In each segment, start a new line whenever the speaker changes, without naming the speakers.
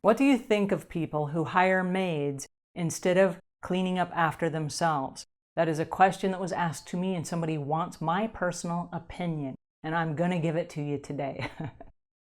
What do you think of people who hire maids instead of cleaning up after themselves? That is a question that was asked to me, and somebody wants my personal opinion, and I'm going to give it to you today.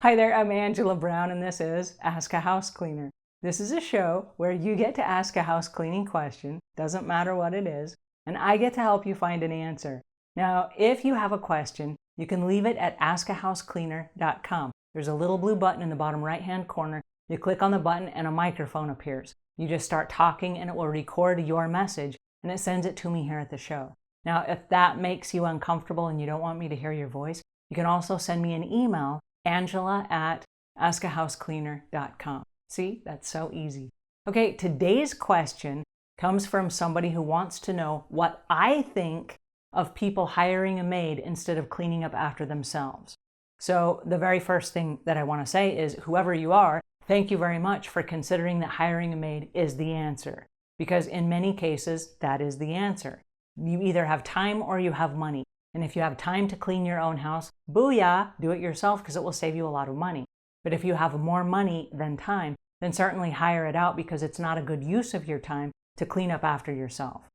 Hi there, I'm Angela Brown, and this is Ask a House Cleaner. This is a show where you get to ask a house cleaning question, doesn't matter what it is, and I get to help you find an answer. Now, if you have a question, you can leave it at askahousecleaner.com. There's a little blue button in the bottom right-hand corner. You click on the button and a microphone appears. You just start talking and it will record your message and it sends it to me here at the show. Now, if that makes you uncomfortable and you don't want me to hear your voice, you can also send me an email, angela@askahousecleaner.com. See, that's so easy. Okay, today's question comes from somebody who wants to know what I think of people hiring a maid instead of cleaning up after themselves. So the very first thing that I want to say is, whoever you are, thank you very much for considering that hiring a maid is the answer. Because in many cases, that is the answer. You either have time or you have money. And if you have time to clean your own house, booyah, do it yourself because it will save you a lot of money. But if you have more money than time, then certainly hire it out because it's not a good use of your time to clean up after yourself.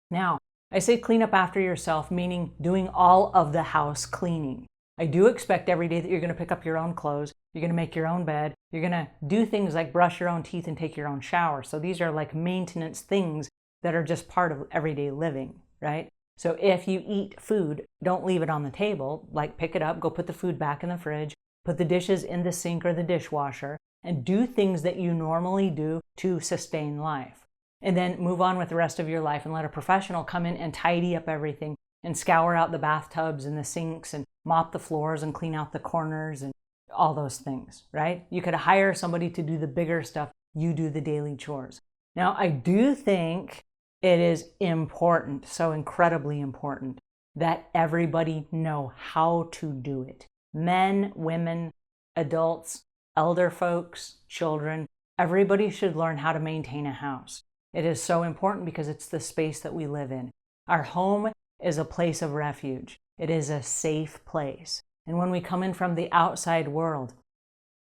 Now, I say clean up after yourself, meaning doing all of the house cleaning. I do expect every day that you're going to pick up your own clothes, you're going to make your own bed, you're going to do things like brush your own teeth and take your own shower. So these are like maintenance things that are just part of everyday living, right? So if you eat food, don't leave it on the table. Like, pick it up, go put the food back in the fridge, put the dishes in the sink or the dishwasher, and do things that you normally do to sustain life. And then move on with the rest of your life and let a professional come in and tidy up everything and scour out the bathtubs and the sinks and mop the floors and clean out the corners and all those things, right? You could hire somebody to do the bigger stuff. You do the daily chores. Now, I do think it is important, so incredibly important, that everybody know how to do it. Men, women, adults, elder folks, children, everybody should learn how to maintain a house. It is so important because it's the space that we live in. Our home is a place of refuge. It is a safe place. And when we come in from the outside world,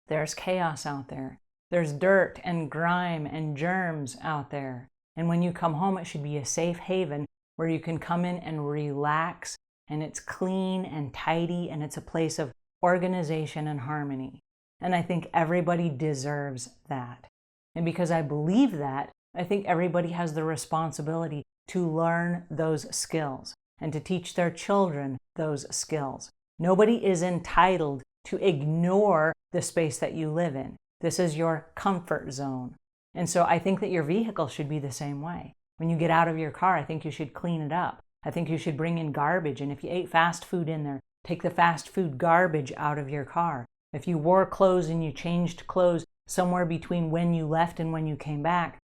there's chaos out there. There's dirt and grime and germs out there. And when you come home, it should be a safe haven where you can come in and relax, and it's clean and tidy, and it's a place of organization and harmony. And I think everybody deserves that. And because I believe that, I think everybody has the responsibility to learn those skills and to teach their children those skills. Nobody is entitled to ignore the space that you live in. This is your comfort zone. And so I think that your vehicle should be the same way. When you get out of your car, I think you should clean it up. I think you should bring in garbage. And if you ate fast food in there, take the fast food garbage out of your car. If you wore clothes and you changed clothes somewhere between when you left and when you came back,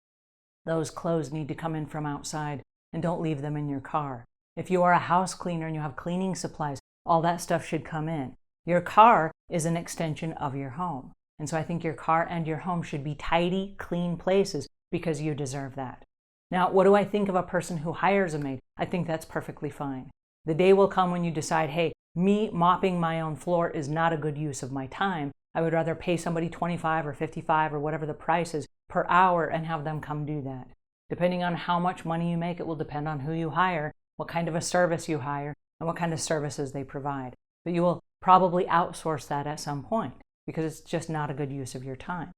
those clothes need to come in from outside, and don't leave them in your car. If you are a house cleaner and you have cleaning supplies, all that stuff should come in. Your car is an extension of your home. And so I think your car and your home should be tidy, clean places because you deserve that. Now, what do I think of a person who hires a maid? I think that's perfectly fine. The day will come when you decide, hey, me mopping my own floor is not a good use of my time. I would rather pay somebody $25 or $55 or whatever the price is per hour and have them come do that. Depending on how much money you make, it will depend on who you hire, what kind of a service you hire, and what kind of services they provide. But you will probably outsource that at some point because it's just not a good use of your time.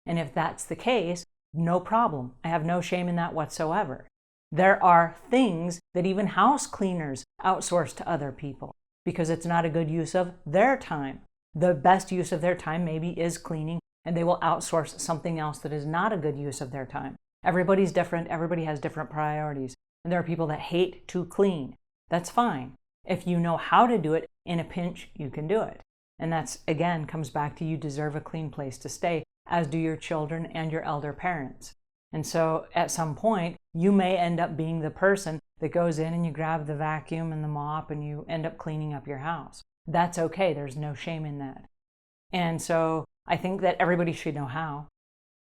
And if that's the case, no problem. I have no shame in that whatsoever. There are things that even house cleaners outsource to other people because it's not a good use of their time. The best use of their time maybe is cleaning, and they will outsource something else that is not a good use of their time. Everybody's different. Everybody has different priorities. And there are people that hate to clean. That's fine. If you know how to do it, in a pinch, you can do it. And that's, again, comes back to you deserve a clean place to stay, as do your children and your elder parents. And so at some point, you may end up being the person that goes in and you grab the vacuum and the mop and you end up cleaning up your house. That's okay. There's no shame in that. And so I think that everybody should know how.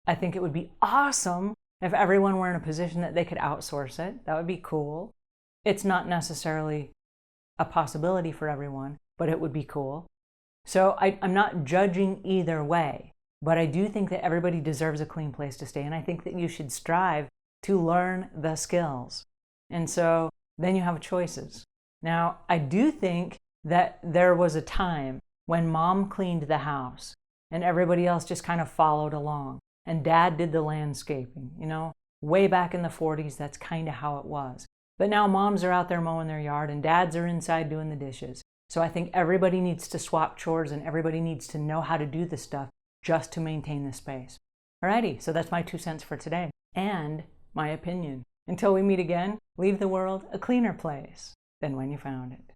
I think it would be awesome if everyone were in a position that they could outsource it. That would be cool. It's not necessarily a possibility for everyone, but it would be cool. So I'm not judging either way. But I do think that everybody deserves a clean place to stay, and I think that you should strive to learn the skills. And so then you have choices. Now, I do think that there was a time when mom cleaned the house and everybody else just kind of followed along, and dad did the landscaping. Way back in the 40s, that's kind of how it was. But now moms are out there mowing their yard and dads are inside doing the dishes. So I think everybody needs to swap chores and everybody needs to know how to do this stuff just to maintain the space. Alrighty, so that's my 2 cents for today and my opinion. Until we meet again, leave the world a cleaner place than when you found it.